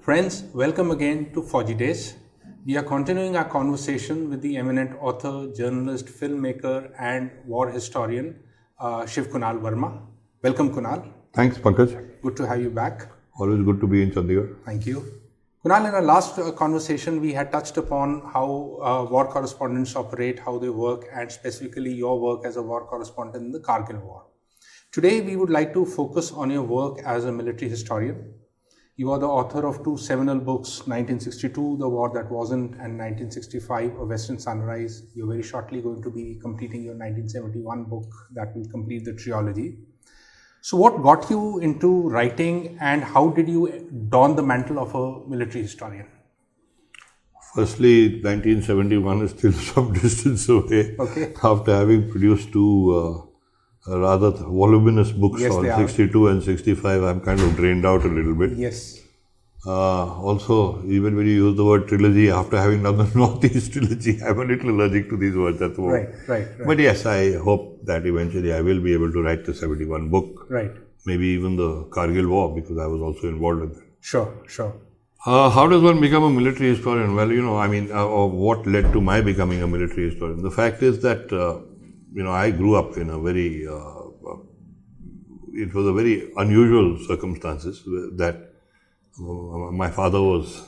Friends, welcome again to Fauji Days. We are continuing our conversation with the eminent author, journalist, filmmaker, and war historian, Shiv Kunal Verma. Welcome, Kunal. Thanks, Pankaj. Good to have you back. Always good to be in Chandigarh. Thank you. Kunal, in our last conversation, we had touched upon how war correspondents operate, how they work, and specifically your work as a war correspondent in the Kargil War. Today, we would like to focus on your work as a military historian. You are the author of two seminal books, 1962, The War That Wasn't, and 1965, A Western Sunrise. You're very shortly going to be completing your 1971 book that will complete the trilogy. So what got you into writing and how did you don the mantle of a military historian? Firstly, 1971 is still some distance away. Okay. After having produced two rather voluminous books on 62 and 65, I'm kind of drained out a little bit. Yes. Also, even when you use the word trilogy, after having done the Northeast trilogy, I'm a little allergic to these words at the moment. Right. But yes, I hope that eventually I will be able to write the 71 book. Right. Maybe even the Kargil War, because I was also involved in that. Sure. How does one become a military historian? Well, or what led to my becoming a military historian? The fact is that, I grew up in a very, it was a very unusual circumstances that my father was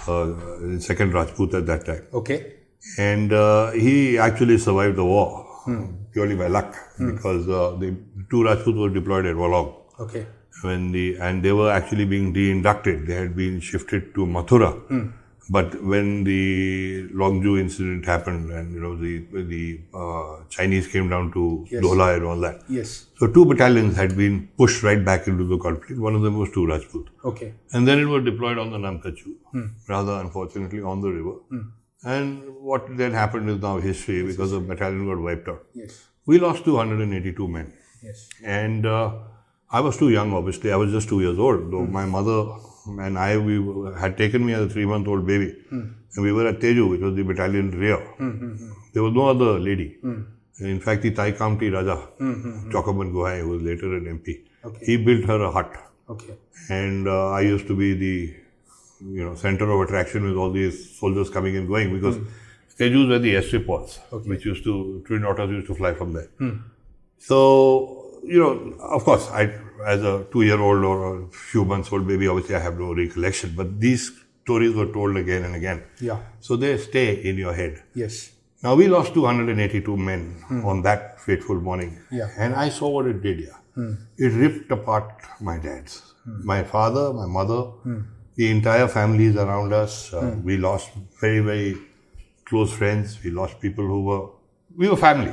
in second Rajput at that time. Okay. And he actually survived the war purely by luck because the two Rajputs were deployed at Walong. Okay. And they were actually being de-inducted. They had been shifted to Mathura. But when the Longju incident happened and, the Chinese came down to Dhola and all that. Yes. So two battalions had been pushed right back into the conflict. One of them was two Rajput. Okay. And then it was deployed on the Namkachu, rather unfortunately on the river. And what then happened is now history because the battalion got wiped out. Yes. We lost 282 men. Yes. And I was too young, obviously. I was just 2 years old. Though my mother and we had taken me as a 3-month-old baby. And we were at Teju, which was the battalion rear. There was no other lady. In fact, the Thai Kamti Raja, Chokaban Gohai, who was later an MP, he built her a hut. Okay. And I used to be the center of attraction with all these soldiers coming and going because Teju's where the airstrip was, which Twin Otters used to fly from there. So, of course, as a 2-year-old or a few months old baby, obviously I have no recollection, but these stories were told again and again. Yeah. So they stay in your head. Yes. Now we lost 282 men on that fateful morning. Yeah. And I saw what it did, It ripped apart my dads, my father, my mother, the entire families around us. We lost very, very close friends. We lost people we were family.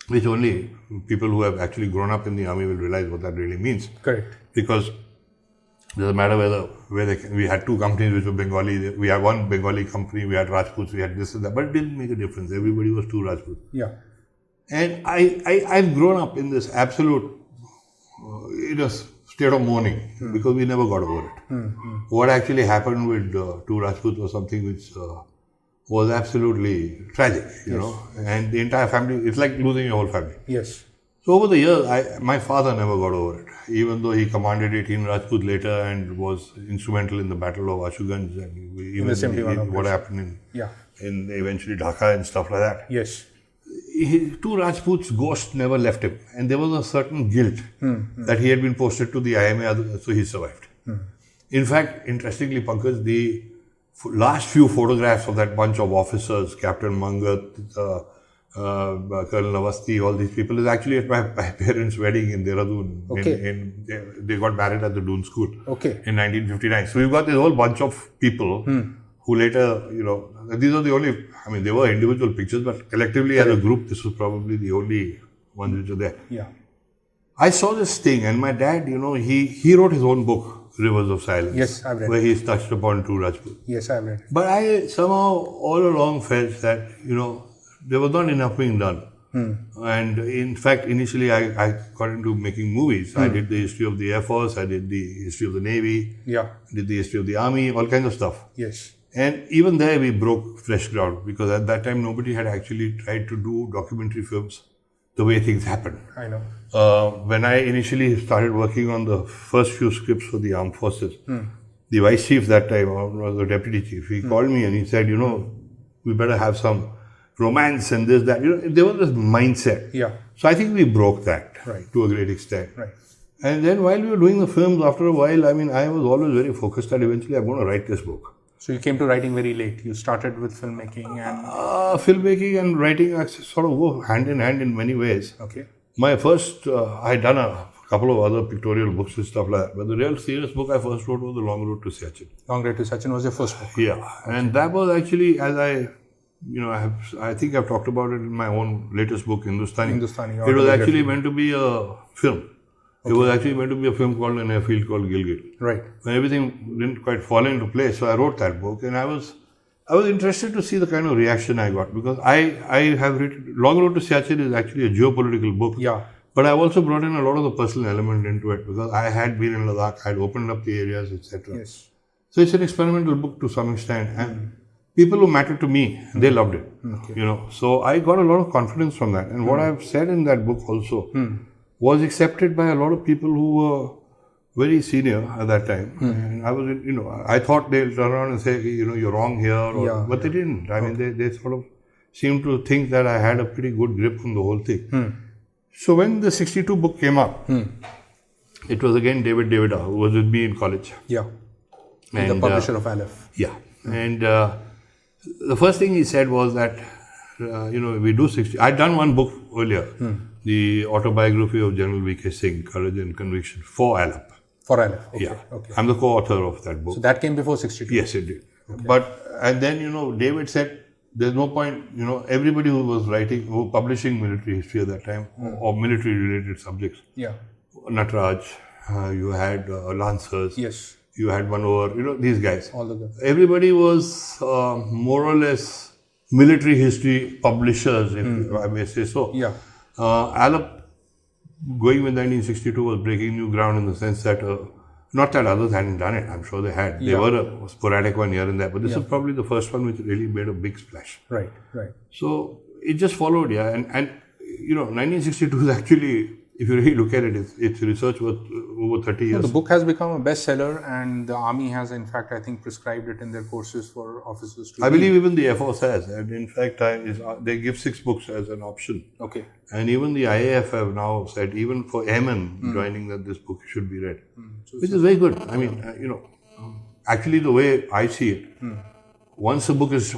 Which only people who have actually grown up in the army will realize what that really means. Correct. Because it doesn't matter we had two companies which were Bengali. We had one Bengali company, we had Rajputs, we had this and that, but it didn't make a difference. Everybody was two Rajputs. Yeah. And I've grown up in this absolute, state of mourning because we never got over it. What actually happened with two Rajputs was something which was absolutely tragic, and the entire family, it's like losing your whole family. Yes. So over the years, my father never got over it, even though he commanded 18 Rajput later and was instrumental in the Battle of Ashuganj and even what happened in eventually Dhaka and stuff like that. Yes. Two Rajputs' ghost never left him, and there was a certain guilt that he had been posted to the IMA, so he survived. In fact, interestingly, Pankaj, the last few photographs of that bunch of officers, Captain Mangat, Colonel Avasti, all these people, is actually at my parents' wedding in Dehradun. Okay. They got married at the Doon School in 1959. So we've got this whole bunch of people who later, these are the only, they were individual pictures, but collectively as a group, this was probably the only ones which were there. Yeah. I saw this thing, and my dad, he wrote his own book, Rivers of Silence. Yes, I've read where he's touched upon two Rajput. Yes, I've read. But I somehow all along felt that, there was not enough being done. And in fact, initially I got into making movies. I did the history of the Air Force, I did the history of the Navy, did the history of the Army, all kinds of stuff. Yes. And even there we broke fresh ground because at that time nobody had actually tried to do documentary films the way things happened. I know. When I initially started working on the first few scripts for the armed forces, the vice chief that time, or the deputy chief, he called me and he said, we better have some romance and this, that. There was this mindset. Yeah. So I think we broke that to a great extent. Right. And then while we were doing the films, after a while, I was always very focused that eventually I'm going to write this book. So you came to writing very late. You started with filmmaking and... Filmmaking and writing sort of go hand in hand in many ways. Okay. My first, I had done a couple of other pictorial books and stuff like that. But the real serious book I first wrote was The Long Road to Siachen. Long Road to Siachen was your first book? Yeah. Okay. And that was actually, as I think I've talked about it in my own latest book, Hindustani. It was actually meant to be a film. Okay. It was actually meant to be a film called In a Field Called Gilgit. Right. And everything didn't quite fall into place, so I wrote that book, and I was interested to see the kind of reaction I got, because I have written, Long Road to Siachen is actually a geopolitical book. Yeah. But I've also brought in a lot of the personal element into it, because I had been in Ladakh, I had opened up the areas, etc. Yes. So it's an experimental book to some extent, and people who mattered to me, they loved it. Okay. So I got a lot of confidence from that, and what I've said in that book also was accepted by a lot of people who were very senior at that time. And I was, I thought they'll turn around and say, you're wrong here, but they didn't. I mean, they sort of seemed to think that I had a pretty good grip on the whole thing. So when the 62 book came up, it was again David Davida, who was with me in college. Yeah. And, the publisher of Aleph. Yeah. And the first thing he said was that, we do 60. I'd done one book earlier, the autobiography of General V.K. Singh, Courage and Conviction, for Aleph. For Aleph, okay. Yeah. Okay. I'm the co-author of that book. So that came before 62? Yes, it did. Okay. And then, David said, there's no point, everybody who was publishing military history at that time, or military-related subjects. Yeah. Natraj, you had Lancers. Yes. You had Manohar, these guys. All of them. Everybody was more or less military history publishers, if I may say so. Yeah. Aleph, going with 1962, was breaking new ground in the sense that, not that others hadn't done it, I'm sure they had. They were a sporadic one here and there, but this is probably the first one which really made a big splash. Right, right. So it just followed, and 1962 is actually, if you really look at it, its research was over 30 years. The book has become a bestseller, and the army has, in fact, I think, prescribed it in their courses for officers to read. I believe even the Air Force has, and in fact, they give 6 books as an option. Okay. And even the IAF have now said, even for airmen joining, that this book should be read, which is very good. I mean, actually, the way I see it, once a book is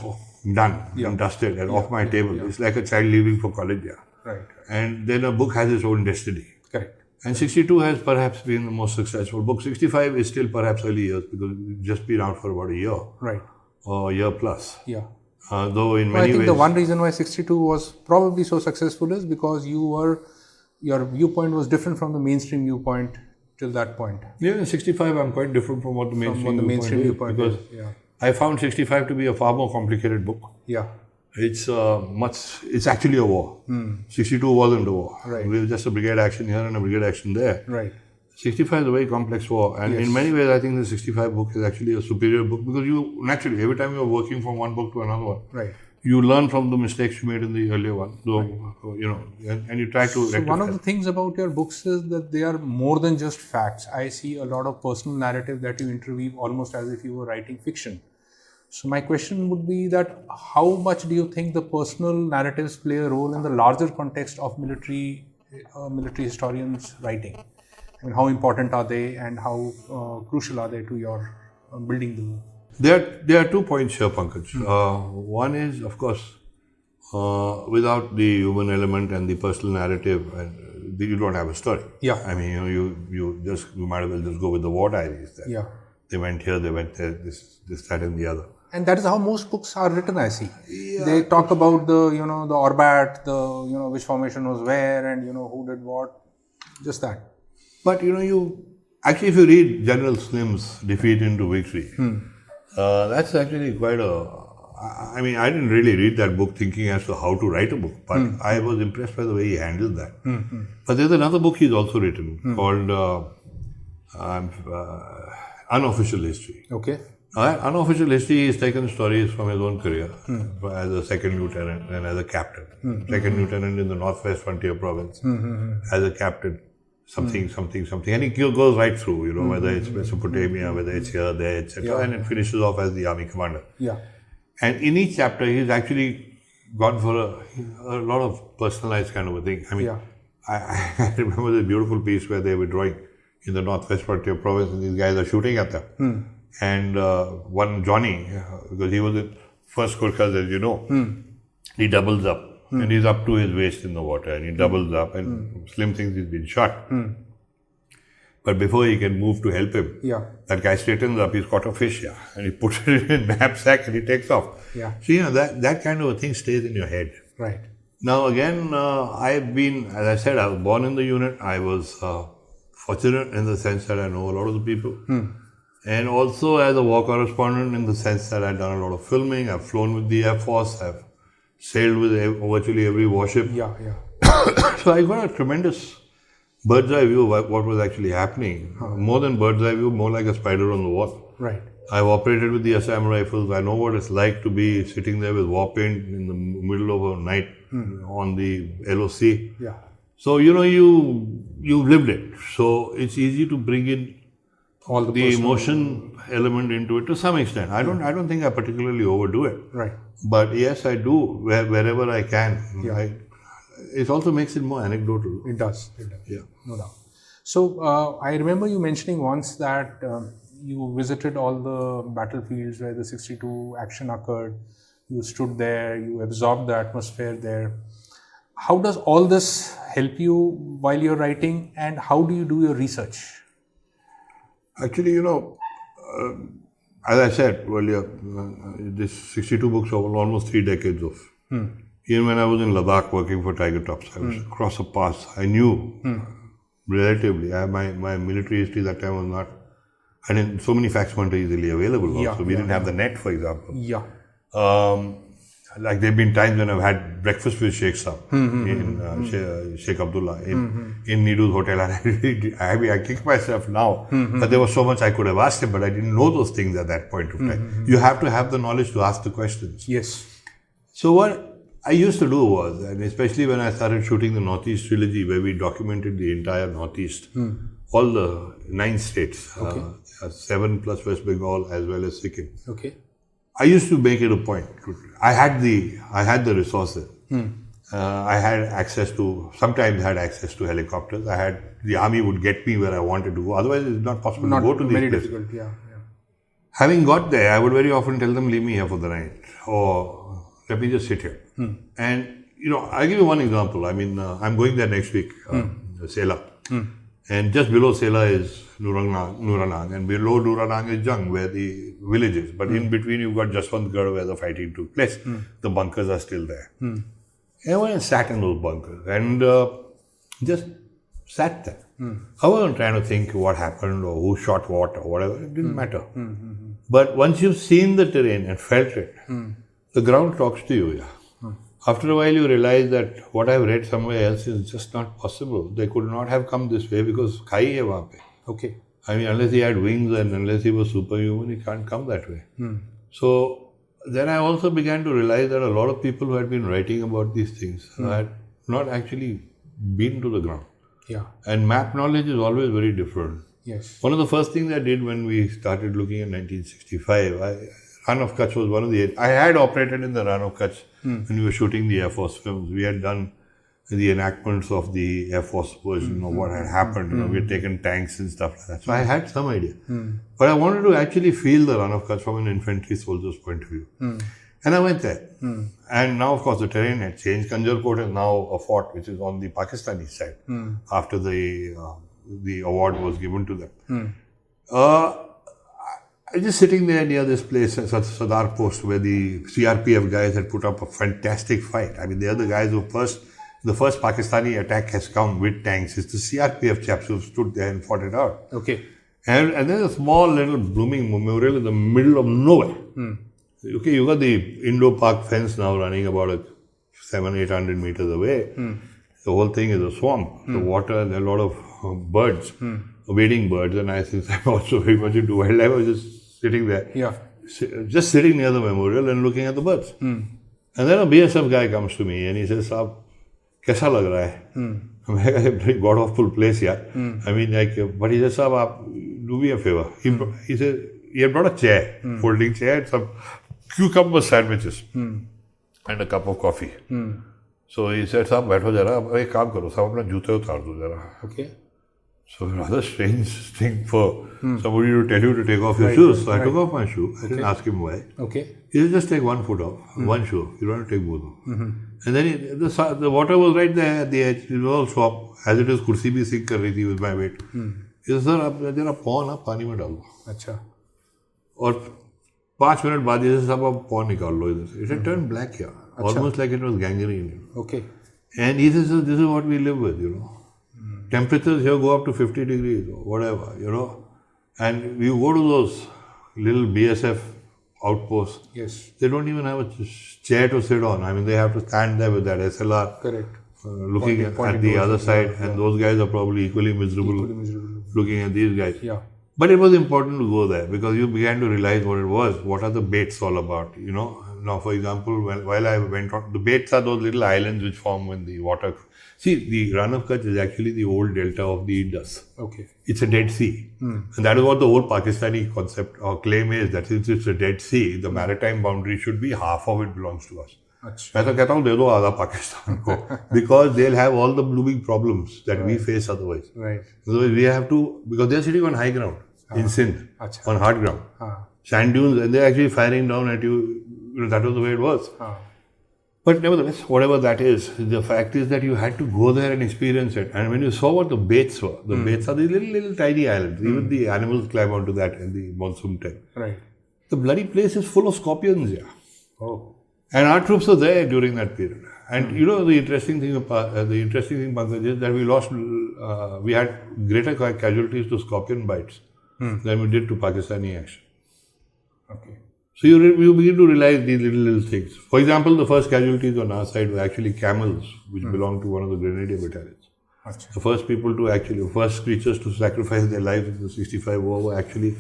done and dusted and off my table, it's like a child leaving for college. Right. And then a book has its own destiny. Correct. And 62 has perhaps been the most successful book. 65 is still perhaps early years, because it's just been out for about a year. Right. Or a year plus. Yeah. Though in many ways... I think the one reason why 62 was probably so successful is because your viewpoint was different from the mainstream viewpoint till that point. Yeah, in 65 I'm quite different from what the mainstream viewpoint is. Because I found 65 to be a far more complicated book. Yeah. It's actually a war. 62 wasn't a war. Right. We were just a brigade action here and a brigade action there. Right. 65 is a very complex war, and in many ways I think the 65 book is actually a superior book, because you naturally, every time you're working from one book to another one, you learn from the mistakes you made in the earlier one. So, and you try to rectify. So one of the things about your books is that they are more than just facts. I see a lot of personal narrative that you interweave almost as if you were writing fiction. So my question would be that how much do you think the personal narratives play a role in the larger context of military historians' writing? I mean, how important are they, and how crucial are they to your building the... There are 2 points here, Pankaj. One is, of course, without the human element and the personal narrative, you don't have a story. Yeah. I mean, you might as well just go with the war diaries. There. Yeah. They went here, they went there, this, that, and the other. And that is how most books are written, I see. Yeah. They talk about the Orbat, which formation was where, and who did what, just that. But actually, if you read General Slim's Defeat into Victory, that's actually quite I mean, I didn't really read that book thinking as to how to write a book, but I was impressed by the way he handled that. But there's another book he's also written called Unofficial History. Okay. Unofficial history, he's taken stories from his own career as a second lieutenant and as a captain. Second lieutenant in the Northwest Frontier Province, as a captain. something, and it goes right through, whether it's Mesopotamia, whether it's here, there, etc., and it finishes off as the army commander. Yeah. And in each chapter, he's actually gone for a lot of personalized kind of a thing. I mean, I remember this beautiful piece where they were drawing in the northwest frontier province, and these guys are shooting at them. And one Johnny, because he was in first Kurkas, as you know, he doubles up. And he's up to his waist in the water, and he doubles up, and Slim thinks he's been shot. But before he can move to help him, that guy straightens up, he's caught a fish, and he puts it in a knapsack and he takes off. So, that kind of a thing stays in your head. Right. Now, again, I've been, as I said, I was born in the unit. I was fortunate in the sense that I know a lot of the people. And also as a war correspondent in the sense that I've done a lot of filming. I've flown with the Air Force. I've sailed with virtually every warship. So I got a tremendous bird's eye view of what was actually happening. More than bird's eye view, more like a spider on the wall. Right. I've operated with the Assam rifles. I know what it's like to be sitting there with war paint in the middle of a night on the LOC. So, you've lived it. So it's easy to bring in all the emotion element into it to some extent. I don't think I particularly overdo it. Right. But yes, I do wherever I can. It also makes it more anecdotal. It does. Yeah. No doubt. So I remember you mentioning once that you visited all the battlefields where the 62 action occurred. You stood there, you absorbed the atmosphere there. How does all this help you while you're writing, and how do you do your research? Actually, as I said earlier, this 62 books over almost 3 decades of. Even when I was in Ladakh working for Tiger Tops, I was across a pass. I knew relatively. My military history that time was not. So many facts weren't easily available. Also, we didn't have the net, for example. Like there have been times when I've had breakfast with Sheikh Saab in Sheikh Abdullah in Nidu's hotel, and I kick myself now. But there was so much I could have asked him, but I didn't know those things at that point of time. You have to have the knowledge to ask the questions. Yes. So what I used to do was, and especially when I started shooting the Northeast trilogy, where we documented the entire Northeast, all the 9 states, 7 plus West Bengal as well as Sikkim. Okay. I used to make it a point. I had the resources. Sometimes had access to helicopters. The army would get me where I wanted to go. Otherwise, it's not possible to go to these places. Very difficult, Having got there, I would very often tell them, leave me here for the night. Or let me just sit here. And, I'll give you one example. I mean, I'm going there next week, Sela. And just below Sela is Nuranang, and below Nuranang is Jung, where the village is. But in between, you've got Jaswantgarh, where the fighting took place. The bunkers are still there. And I went and sat in those bunkers and just sat there. I wasn't trying to think what happened or who shot what or whatever. It didn't matter. But once you've seen the terrain and felt it, the ground talks to you. After a while, you realize that what I've read somewhere else is just not possible. They could not have come this way because khai hai wahan pe. Okay. I mean, unless he had wings and unless he was superhuman, he can't come that way. So then I also began to realize that a lot of people who had been writing about these things had not actually been to the ground. And map knowledge is always very different. Yes. One of the first things I did when we started looking at 1965, Run of Kutch was one of the... I had operated in the Run of Kutch when we were shooting the Air Force films. We had done the enactments of the Air Force version of what had happened. We had taken tanks and stuff like that. So I had some idea. But I wanted to actually feel the Run of Kutch from an infantry soldier's point of view. And I went there. And now, of course, the terrain had changed. Kanjarkot is now a fort which is on the Pakistani side after the award was given to them. I was just sitting there near this place, Sadar Post, where the CRPF guys had put up a fantastic fight. I mean, they are the guys who the first Pakistani attack has come with tanks. It's the CRPF chaps who stood there and fought it out. Okay. And there's a small little blooming memorial in the middle of nowhere. Okay, you got the Indo-Pak fence now running about 700-800 meters away. The whole thing is a swamp. The water, there are a lot of birds. Wading birds, and since I'm also very much into wildlife, I was just sitting there, just sitting near the memorial and looking at the birds. And then a BSF guy comes to me and he says, "Saab, kaisa lag raha hai?" I'm like, a very god-awful place, yeah. I mean, like, but he said, "Sahab, do me a favor." He said, he had brought a chair, folding chair, and some cucumber sandwiches, and a cup of coffee. So he said, "Sahab, baitho jara, ek kaam karo, sahab apna joote utar do jara." Okay. So rather strange thing for somebody to tell you to take off your shoes. So I took off my shoe. I didn't ask him why. Okay. He said, just take one foot off, one shoe. You don't have to take both off. And then the water was right there at the edge. It was all swap. As it is, kursi bhi sink kar rahi thi with my weight. He said, sir, आप जरा pawn आप पानी में डालो. अच्छा. और 5 minute बाद जैसे सब आप pawn निकाल लो इधर से. It had turned black here, almost like it was gangrene. Okay. And he says, this is what we live with, you know. Temperatures here go up to 50 degrees or whatever, you know. And you go to those little BSF outposts. Yes. They don't even have a chair to sit on. I mean, they have to stand there with that SLR. Correct. Looking at the other side. And those guys are probably equally miserable looking at these guys. Yeah. But it was important to go there because you began to realize what it was. What are the baits all about, you know? Now, for example, while I went on, the baits are those little islands which form when the water... See, the Rann of Kutch is actually the old delta of the Indus. Okay. It's a Dead Sea. And that is what the whole Pakistani concept or claim is, that since it's a Dead Sea, the maritime boundary should be half of it belongs to us. मैं तो कहता हूँ दे दो आधा पाकिस्तान को because they'll have all the blooming problems that we face otherwise. Right. Otherwise we have to, because they're sitting on high ground in Sindh, on hard ground, sand dunes, and they're actually firing down at you. You know, that was the way it was. But nevertheless, whatever that is, the fact is that you had to go there and experience it. And when you saw what the baits were, the baits are these little tiny islands. Even the animals climb onto that in the monsoon time. Right. The bloody place is full of scorpions, yeah. Oh. And our troops were there during that period. And you know, the interesting thing, Pankaj, is that we lost, we had greater casualties to scorpion bites than we did to Pakistani action. Okay. So you begin to realize these little things. For example, the first casualties on our side were actually camels, which belonged to one of the Grenadier battalions. Achha. The first people to actually, first creatures to sacrifice their lives in the 65 war were actually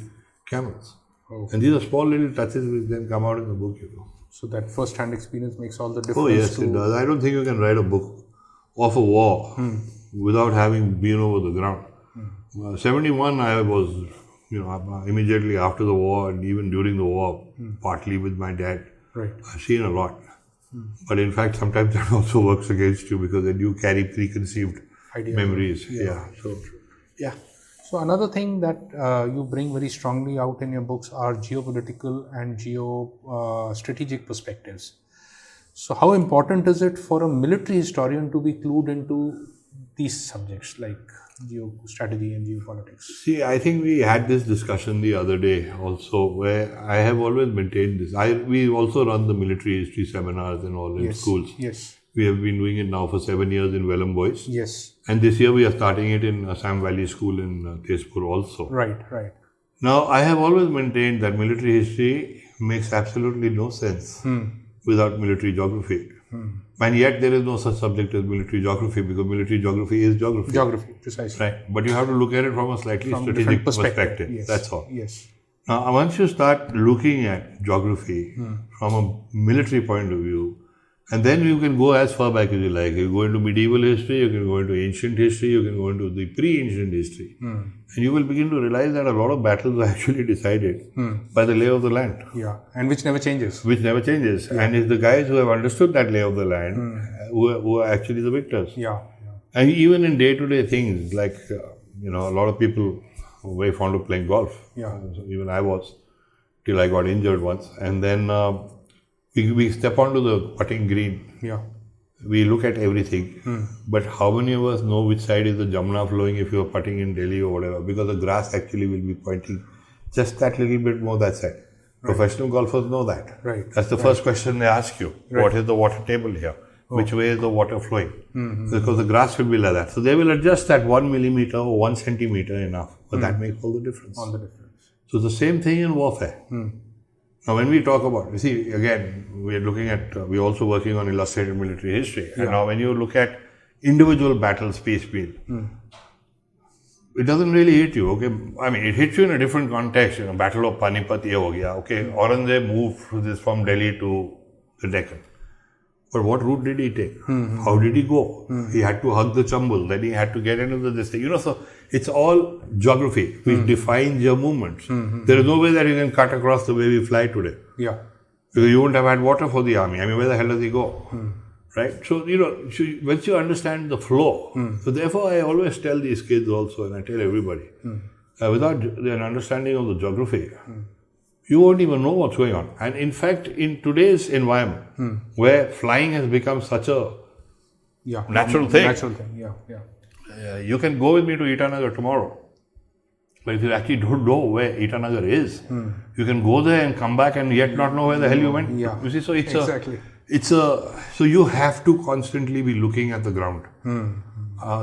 camels. Oh. And these are small little touches which then come out in the book, you know. So that first-hand experience makes all the difference. Oh yes, it does. I don't think you can write a book of a war without having been over the ground. 71, I was, you know, immediately after the war and even during the war, partly with my dad. Right. I've seen a lot. But in fact, sometimes that also works against you because then you carry preconceived memories. Yeah. So, yeah. So another thing that you bring very strongly out in your books are geopolitical and strategic perspectives. So how important is it for a military historian to be clued into these subjects like geostrategy and geopolitics? See, I think we had this discussion the other day also where I have always maintained this. We also run the military history seminars and all in schools. Yes. We have been doing it now for 7 years in Vellum Boys. Yes. And this year we are starting it in Assam Valley School in Tezpur also. Right, right. Now, I have always maintained that military history makes absolutely no sense without military geography. And yet there is no such subject as military geography because military geography is geography. Geography, precisely. Right. But you have to look at it from a slightly strategic perspective. Yes. That's all. Yes. Now, once you start looking at geography from a military point of view, and then you can go as far back as you like. You go into medieval history, you can go into ancient history, you can go into the pre-ancient history. And you will begin to realize that a lot of battles are actually decided by the lay of the land. Yeah, and which never changes. Which never changes. Yeah. And it's the guys who have understood that lay of the land who are actually the victors. Yeah. And even in day-to-day things, like, you know, a lot of people are very fond of playing golf. Yeah. Even I was, till I got injured once. And then we step onto the putting green. Yeah. We look at everything. But how many of us know which side is the Jamuna flowing if you are putting in Delhi or whatever? Because the grass actually will be pointing just that little bit more that side. Right. Professional golfers know that. Right. That's the first question they ask you. Right. What is the water table here? Oh. Which way is the water flowing? Because the grass will be like that. So they will adjust that 1 millimeter or 1 centimeter enough. But that makes all the difference. All the difference. So the same thing in warfare. Now, when we talk about, you see, again, we are looking at, we're also working on illustrated military history. Yeah. And now, when you look at individual battles piecemeal, it doesn't really hit you, okay? I mean, it hits you in a different context. You know, Battle of Panipat, ye ho gaya, okay? Aurangzeb moved from Delhi to the Deccan. But what route did he take? How did he go? He had to hug the chambul, then he had to get into the district. So it's all geography which defines your movements. There is no way that you can cut across the way we fly today. Yeah. Because you wouldn't have had water for the army. I mean, where the hell does he go? Right? So, once you understand the flow, so therefore I always tell these kids also, and I tell everybody, without an understanding of the geography, you won't even know what's going on. And in fact, in today's environment, where flying has become such a natural thing, you can go with me to Itanagar tomorrow. But if you actually don't know where Itanagar is, you can go there and come back and yet not know where the hell you went. Yeah. You see, so Exactly. so you have to constantly be looking at the ground.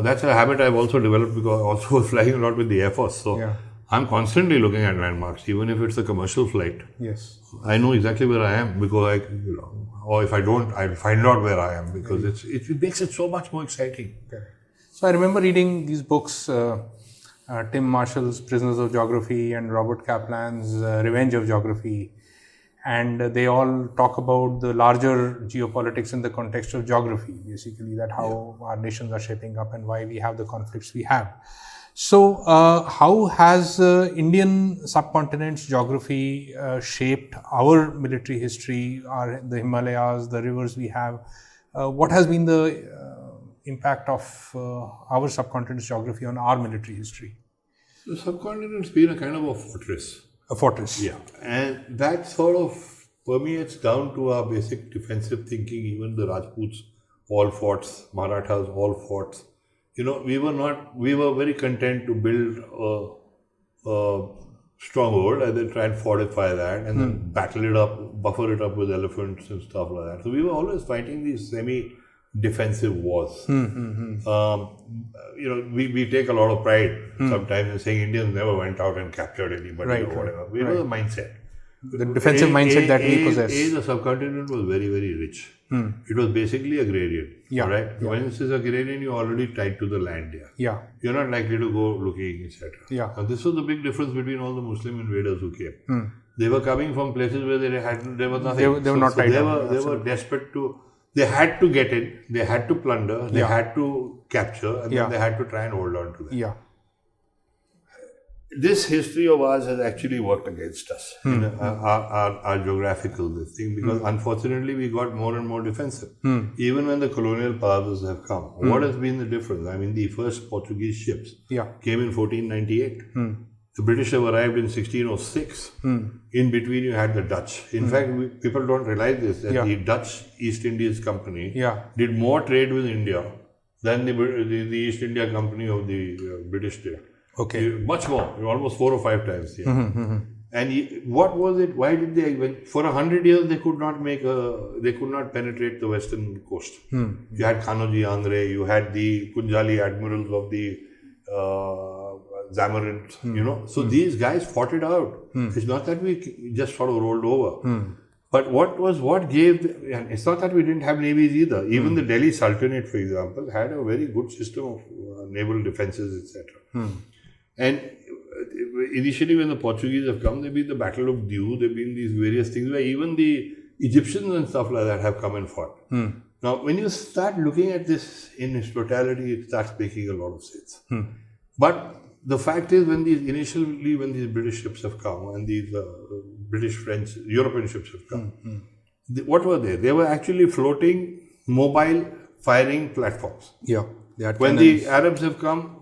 That's a habit I've also developed because I also was flying a lot with the Air Force. So I'm constantly looking at landmarks, even if it's a commercial flight. Yes. I know exactly where I am because or if I don't, I'll find out where I am because it makes it so much more exciting. Okay. So I remember reading these books, Tim Marshall's Prisoners of Geography and Robert Kaplan's Revenge of Geography. And they all talk about the larger geopolitics in the context of geography, basically, that how our nations are shaping up and why we have the conflicts we have. So, how has Indian subcontinent's geography shaped our military history, the Himalayas, the rivers we have? What has been the impact of our subcontinent's geography on our military history? The subcontinent's been a kind of a fortress. A fortress. Yeah. And that sort of permeates down to our basic defensive thinking, even the Rajputs, all forts, Marathas, all forts. We were very content to build a stronghold and then try and fortify that and then battle it up, buffer it up with elephants and stuff like that. So we were always fighting these semi-defensive wars. We take a lot of pride sometimes in saying Indians never went out and captured anybody or whatever. We were the mindset. The defensive mindset that we possess. The subcontinent was very, very rich. It was basically agrarian. Yeah. Right? Yeah. When it is agrarian, you're already tied to the land. Yeah. You're not likely to go looking, etc. Yeah. And this was the big difference between all the Muslim invaders who came. They were coming from places where there was nothing. They were not tied down. They were desperate to. They had to get in. They had to plunder. They had to capture, and then they had to try and hold on to them. Yeah. This history of ours has actually worked against us, our geographical thing, because unfortunately we got more and more defensive. Even when the colonial powers have come, what has been the difference? I mean, the first Portuguese ships came in 1498. The British have arrived in 1606. In between, you had the Dutch. In fact, people don't realize this, that the Dutch East Indies Company did more trade with India than the East India Company of the British did. Okay. Much more, almost 4 or 5 times. And what was it? Why did they? For 100 years, they could not penetrate the western coast. You had Kanoji Andre, you had the Kunjali admirals of the Zamorin, So these guys fought it out. It's not that we just sort of rolled over. But what gave, and it's not that we didn't have navies either. Even the Delhi Sultanate, for example, had a very good system of naval defenses, etc. And initially, when the Portuguese have come, there've been the Battle of Diu, there've been these various things where even the Egyptians and stuff like that have come and fought. Now, when you start looking at this in its totality, it starts making a lot of sense. But the fact is, when these British ships have come and these British, French, European ships have come, what were they? They were actually floating, mobile, firing platforms. Yeah. When the Arabs have come,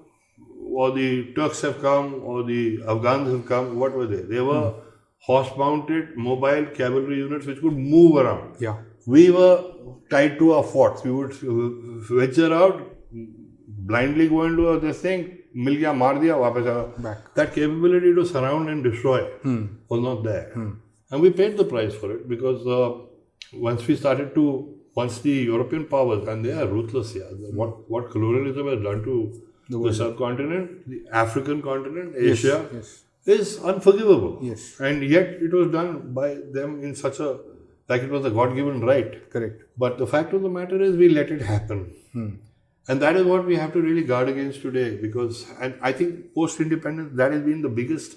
or the Turks have come, or the Afghans have come, what were they? They were horse-mounted, mobile cavalry units which could move around. Yeah. We were tied to our forts. We would venture out, blindly go into this thing, mil gaya, maar diya, wapas aa. Back. That capability to surround and destroy was not there. And we paid the price for it because once the European powers, and they are ruthless here, what colonialism has done to the subcontinent, the African continent, Asia, is unforgivable. Yes. And yet it was done by them in such a, like it was a God-given right. Correct. But the fact of the matter is we let it happen. And that is what we have to really guard against today, because, and I think post-independence, that has been the biggest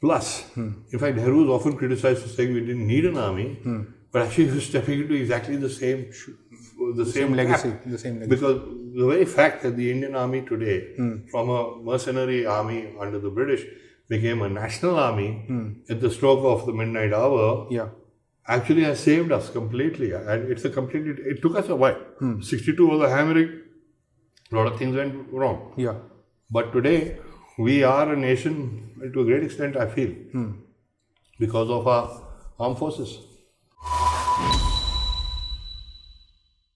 plus. In fact, Nehru is often criticized for saying we didn't need an army, but actually he was stepping into exactly the same the same legacy. fact. The same legacy. Because the very fact that the Indian army today, from a mercenary army under the British, became a national army at the stroke of the midnight hour, actually has saved us completely. And it took us a while. 62 was a hammering. A lot of things went wrong. But today, we are a nation, to a great extent, I feel, because of our armed forces.